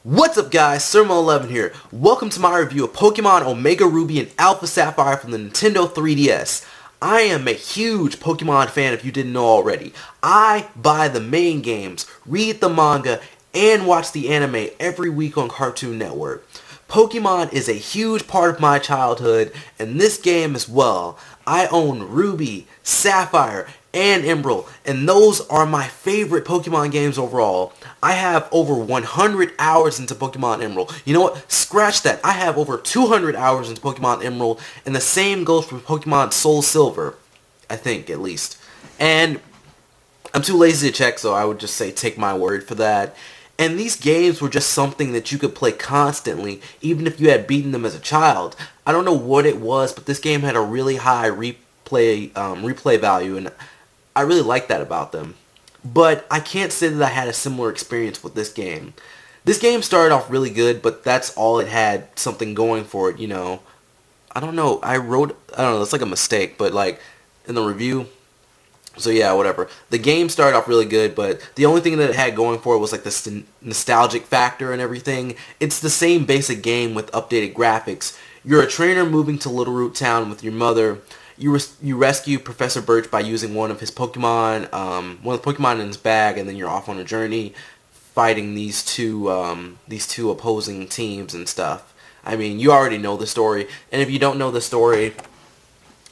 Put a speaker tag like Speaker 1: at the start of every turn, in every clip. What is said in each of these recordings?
Speaker 1: What's up guys, Surmo11 here. Welcome to my review of Pokemon Omega Ruby and Alpha Sapphire from the Nintendo 3DS. I am a huge Pokemon fan if you didn't know already. I buy the main games, read the manga, and watch the anime every week on Cartoon Network. Pokemon is a huge part of my childhood, and this game as well. I own Ruby, Sapphire, and Emerald, and those are my favorite Pokemon games overall. I have over 100 hours into Pokemon Emerald. You know what? Scratch that. I have over 200 hours into Pokemon Emerald, and the same goes for Pokemon Soul Silver. I think, at least. And I'm too lazy to check, so I would just say take my word for that. And these games were just something that you could play constantly, even if you had beaten them as a child. I don't know what it was, but this game had a really high replay value, and I really like that about them. But I can't say that I had a similar experience with this game. This game started off really good, but that's all it had, something going for it, you know. I don't know, I don't know, it's like a mistake, but like, in the review, so yeah, whatever. The game started off really good, but the only thing that it had going for it was like this nostalgic factor and everything. It's the same basic game with updated graphics. You're a trainer moving to Little Root Town with your mother. You rescue Professor Birch by using one of his Pokemon, one of the Pokemon in his bag, and then you're off on a journey fighting these two opposing teams and stuff. I mean, you already know the story, and if you don't know the story,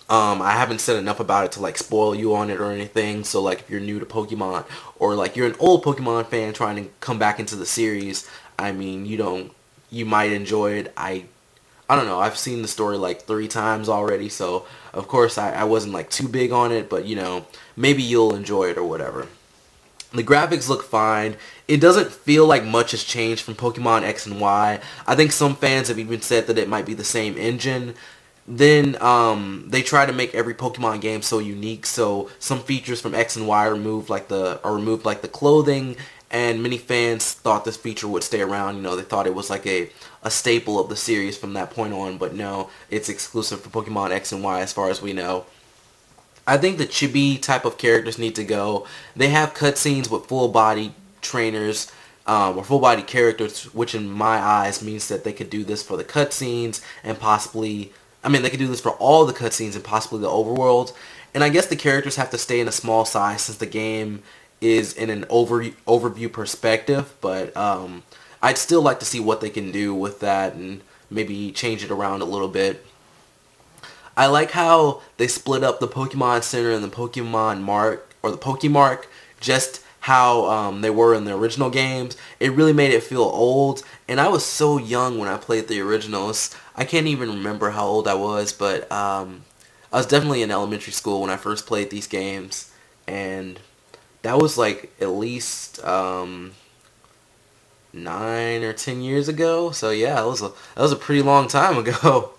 Speaker 1: I haven't said enough about it to like spoil you on it or anything. So like if you're new to Pokemon, or like you're an old Pokemon fan trying to come back into the series, I mean, you might enjoy it. I don't know, I've seen the story like 3 times already, so of course I wasn't like too big on it, but you know, maybe you'll enjoy it or whatever. The graphics look fine. It doesn't feel like much has changed from Pokemon X and Y. I think some fans have even said that it might be the same engine. Then they try to make every Pokemon game so unique, so some features from X and Y are removed, like the clothing, and many fans thought this feature would stay around. You know, they thought it was like a staple of the series from that point on, but no, it's exclusive for Pokemon X and Y as far as we know. I think the chibi type of characters need to go. They have cutscenes with full body trainers, or full body characters, which in my eyes means that they could do this for the cutscenes and possibly, I mean, they could do this for all the cutscenes and possibly the overworld. And I guess the characters have to stay in a small size since the game is in an overview perspective. But I'd still like to see what they can do with that and maybe change it around a little bit. I like how they split up the Pokemon Center and the Pokemon Mark, or the Pokemark, just how they were in the original games. It really made it feel old, and I was so young when I played the originals. I can't even remember how old I was, but I was definitely in elementary school when I first played these games, and that was like at least 9 or 10 years ago. So yeah, that was a pretty long time ago.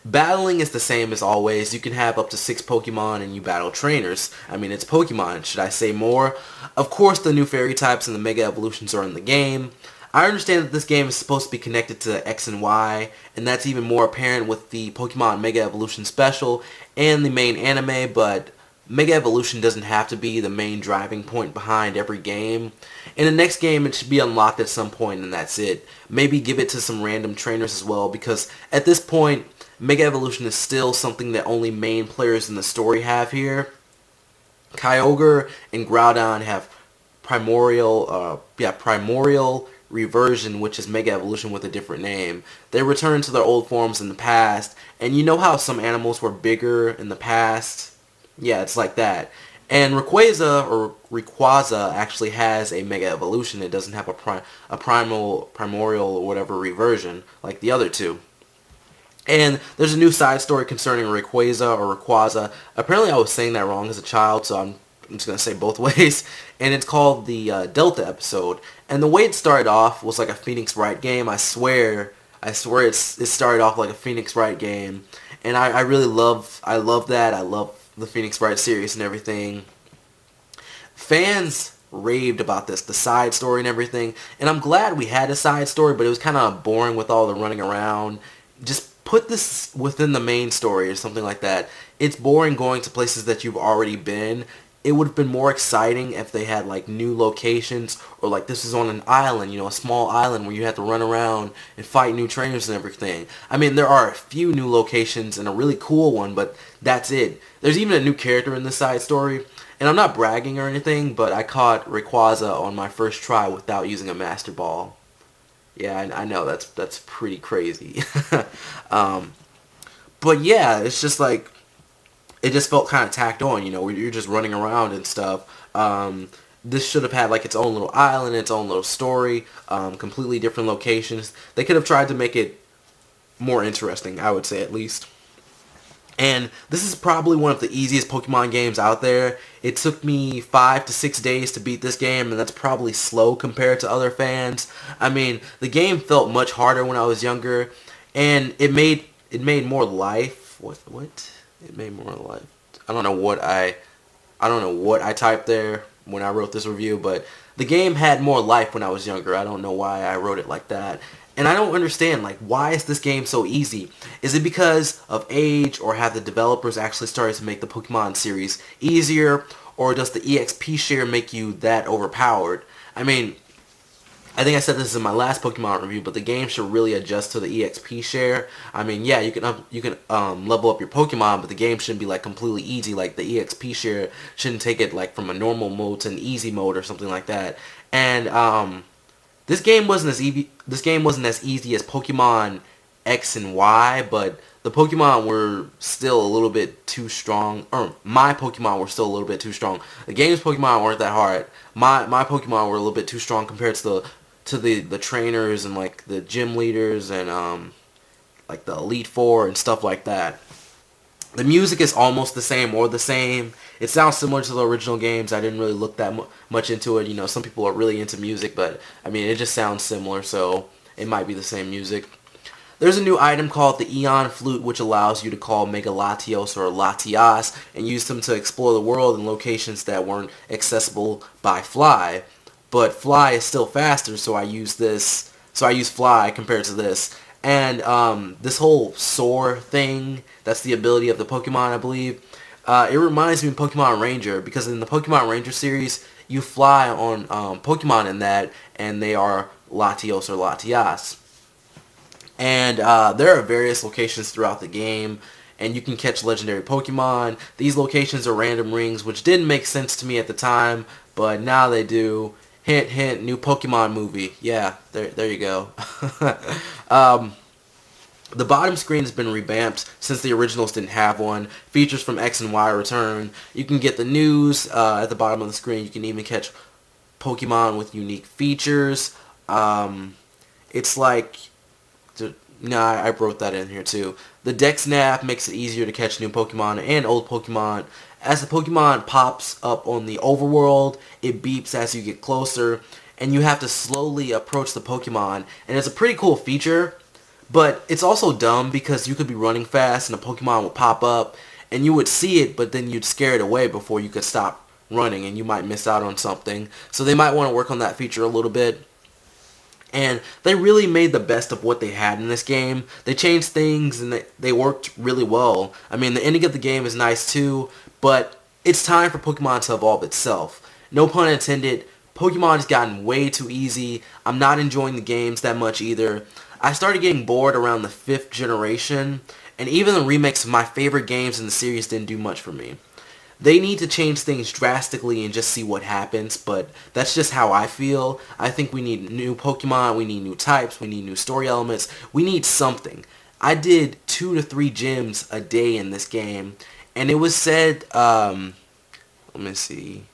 Speaker 1: Battling is the same as always. You can have up to 6 Pokemon and you battle trainers. I mean, it's Pokemon. Should I say more? Of course, the new fairy types and the Mega Evolutions are in the game. I understand that this game is supposed to be connected to X and Y, and that's even more apparent with the Pokemon Mega Evolution Special and the main anime, but Mega Evolution doesn't have to be the main driving point behind every game. In the next game, it should be unlocked at some point, and that's it. Maybe give it to some random trainers as well, because at this point, Mega Evolution is still something that only main players in the story have here. Kyogre and Groudon have primordial reversion, which is Mega Evolution with a different name. They return to their old forms in the past, and you know how some animals were bigger in the past? Yeah, it's like that. And Rayquaza actually has a Mega Evolution. It doesn't have a primordial or whatever reversion like the other two. And there's a new side story concerning Rayquaza. Apparently I was saying that wrong as a child, so I'm just going to say both ways. And it's called the Delta episode. And the way it started off was like a Phoenix Wright game. I swear it started off like a Phoenix Wright game. And I love that. I love the Phoenix Wright series and everything. Fans raved about this, the side story and everything. And I'm glad we had a side story, but it was kind of boring with all the running around. Just put this within the main story or something like that. It's boring going to places that you've already been. it would have been more exciting if they had like new locations, or like this is on an island, a small island where you have to run around and fight new trainers and everything. I mean, there are a few new locations and a really cool one, but that's it. There's even a new character in this side story, and I'm not bragging or anything, but I caught Rayquaza on my first try without using a Master Ball. Yeah, I know that's pretty crazy. But yeah, it's just like, it just felt kind of tacked on, where you're just running around and stuff. This should have had like its own little island, its own little story, completely different locations. They could have tried to make it more interesting, I would say, at least. And this is probably one of the easiest Pokemon games out there. It took me 5 to 6 days to beat this game, and that's probably slow compared to other fans. I mean, the game felt much harder when I was younger, and it made more life. What? It made more life. I don't know what I typed there when I wrote this review, but the game had more life when I was younger. I don't know why I wrote it like that. And I don't understand, like, why is this game so easy? Is it because of age, or have the developers actually started to make the Pokemon series easier, or does the EXP share make you that overpowered? I mean, I think I said this in my last Pokemon review, but the game should really adjust to the EXP share. I mean, yeah, you can level up your Pokemon, but the game shouldn't be like completely easy. Like, the EXP share shouldn't take it like from a normal mode to an easy mode or something like that. And this game wasn't as easy. This game wasn't as easy as Pokemon X and Y, but the Pokemon were still a little bit too strong. Or my Pokemon were still a little bit too strong. The game's Pokemon weren't that hard. My Pokemon were a little bit too strong compared to the trainers and like the gym leaders and like the Elite Four and stuff like that. The music is almost the same or the same. It sounds similar to the original games. I didn't really look that much into it. Some people are really into music, but I mean, it just sounds similar, so it might be the same music. There's a new item called the Eon Flute, which allows you to call Mega Latios or Latias and use them to explore the world in locations that weren't accessible by Fly. But Fly is still faster, so I use this. So I use Fly compared to this. And this whole soar thing, that's the ability of the Pokemon, I believe. It reminds me of Pokemon Ranger, because in the Pokemon Ranger series, you fly on Pokemon in that, and they are Latios or Latias. And there are various locations throughout the game, and you can catch legendary Pokemon. These locations are random rings, which didn't make sense to me at the time, but now they do. Hint, hint, new Pokemon movie. Yeah, there you go. The bottom screen has been revamped since the originals didn't have one. Features from X and Y return. You can get the news at the bottom of the screen. You can even catch Pokemon with unique features. It's like... No, I wrote that in here too. The Dex Nav makes it easier to catch new Pokemon and old Pokemon. As the Pokemon pops up on the overworld, it beeps as you get closer, and you have to slowly approach the Pokemon. And it's a pretty cool feature, but it's also dumb because you could be running fast and a Pokemon would pop up, and you would see it, but then you'd scare it away before you could stop running, and you might miss out on something. So they might want to work on that feature a little bit. And they really made the best of what they had in this game. They changed things and they worked really well. I mean, the ending of the game is nice too, but it's time for Pokemon to evolve itself. No pun intended, Pokemon has gotten way too easy. I'm not enjoying the games that much either. I started getting bored around the 5th generation, and even the remakes of my favorite games in the series didn't do much for me. They need to change things drastically and just see what happens, but that's just how I feel. I think we need new Pokemon, we need new types, we need new story elements, we need something. I did 2 to 3 gyms a day in this game, and it was said, let me see,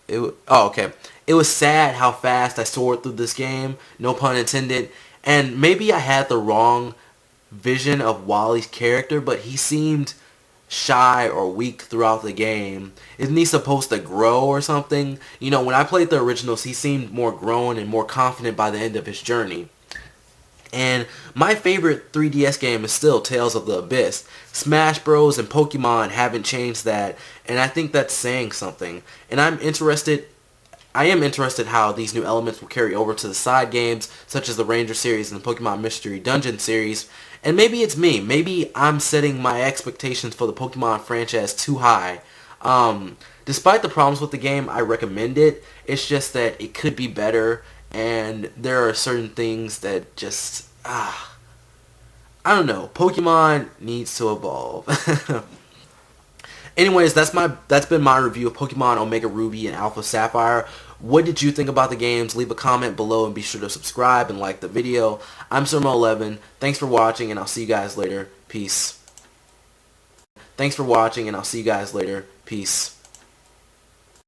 Speaker 1: okay. It was sad how fast I soared through this game, no pun intended, and maybe I had the wrong vision of Wally's character, but he seemed shy or weak throughout the game. Isn't he supposed to grow or something? When I played the originals, he seemed more grown and more confident by the end of his journey. And my favorite 3DS game is still Tales of the Abyss. Smash Bros. And Pokemon haven't changed that, and I think that's saying something. And I am interested how these new elements will carry over to the side games, such as the Ranger series and the Pokemon Mystery Dungeon series. And maybe it's me. Maybe I'm setting my expectations for the Pokemon franchise too high. Despite the problems with the game, I recommend it. It's just that it could be better, and there are certain things that just, I don't know. Pokemon needs to evolve. Anyways, that's been my review of Pokemon Omega Ruby and Alpha Sapphire. What did you think about the games? Leave a comment below and be sure to subscribe and like the video. I'm Surmo11. Thanks for watching, and I'll see you guys later. Peace. Thanks for watching, and I'll see you guys later. Peace.